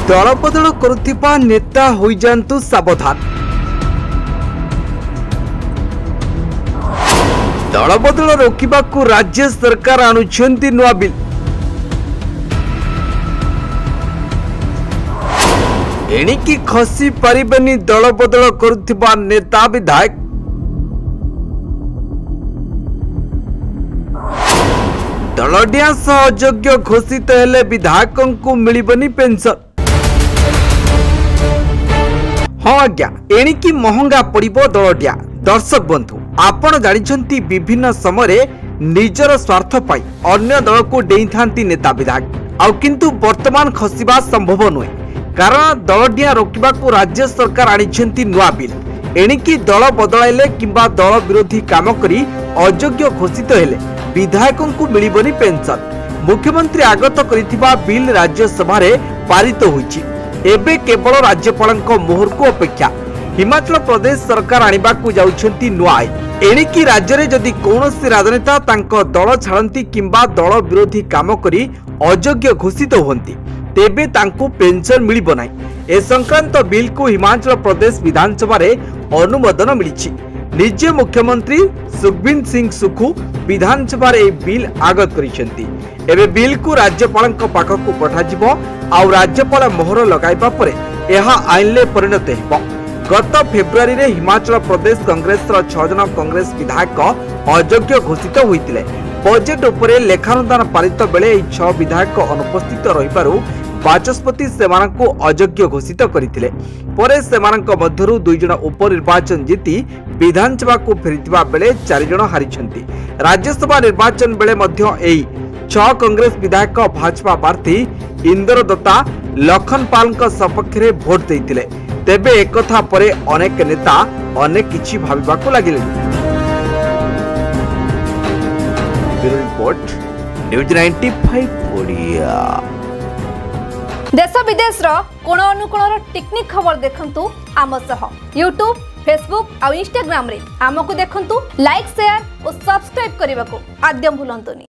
दलबदल करुथिबा नेता होई जांतु सावधान। दलबदल रोकिबाकू राज्य सरकार आणुछंती नुआ बिल। एणिकी खसी पारिबेनी दलबदल करुथिबा नेता विधायक। दलडिया सह अयोग्य घोषित हेले विधायकों को मिलिबनी पेंशन। हाँ आज्ञा, एणिकी महंगा पड़िबो दलडिया। दर्शक बंधु, आपण जानिछंती विभिन्न समय निजर स्वार्थ पाई अन्य दल को डेई थांती नेता विधायक आउ किंतु वर्तमान खसिबा संभव नुहे, कारण दलडिया रोकिबा को राज्य सरकार आनिछंती नुआ बिल। एणिकी दल बदलाइले किंबा दल विरोधी काम करी अयोग्य घोषित हेले विधायकों को मिलिबनी पेंशन। मुख्यमंत्री आगत करिथिबा बिल राज्यसभा रे पारित होईछि। एबे केवल राज्यपालक मोहर को अपेक्षा। हिमाचल प्रदेश सरकार आनिबा को जाउछंती नुआ आईन। एणिकी राज्य रे जदि कौनसी राजनेता तांको दल छाड़ती किंबा दल विरोधी काम करी अयोग्य घोषित होती तेबे तांको पेंशन मिलिबो नाही। ए संक्रांत बिल को हिमाचल प्रदेश विधानसभा रे अनुमोदन मिलिछि। निजे मुख्यमंत्री सुखबिंदर सिंह सुखू विधानसभा रे बिल आगत करिसेंती। एबे बिल को राज्यपालक पाखकु पठाजिबो आउ राज्यपाल मोहर लगाइबा परे एहा आईन परिणत हेबो। गत फेब्रुआरी रे हिमाचल प्रदेश कांग्रेस 6 जन कांग्रेस विधायक अयोग्य घोषित होइतिले। बजेट उपरे लेखानुदान पारित बेले 6 विधायक अनुपस्थित रहिबारु बाचस्पति सेमानंकु अयोग्य घोषित करथिले। परे सेमानंक मध्यरु 2 जन उपनिर्वाचन जीति विधानसभा को फेरिथिबा बेले 4 जन हारिछंती। राज्यसभा निर्वाचन बेले मध्य एई 6 कांग्रेस विधायक भाजपा प्रार्थी इंदर दत्ता लखनपाल सपक्ष रे भोट देइतिले। तेबे एकथा परे अनेक नेता अनेक किछि भाबिबाकू लागिले। Bureau report, news 95 Odia. देश विदेश कोण अनुकोण टेक्निक खबर देखंतु आम सह यूट्यूब, फेसबुक और इंस्टाग्राम रे आमको देखंतु। लाइक, शेयर और सब्सक्राइब करने को आद्यम भूलंतुनी।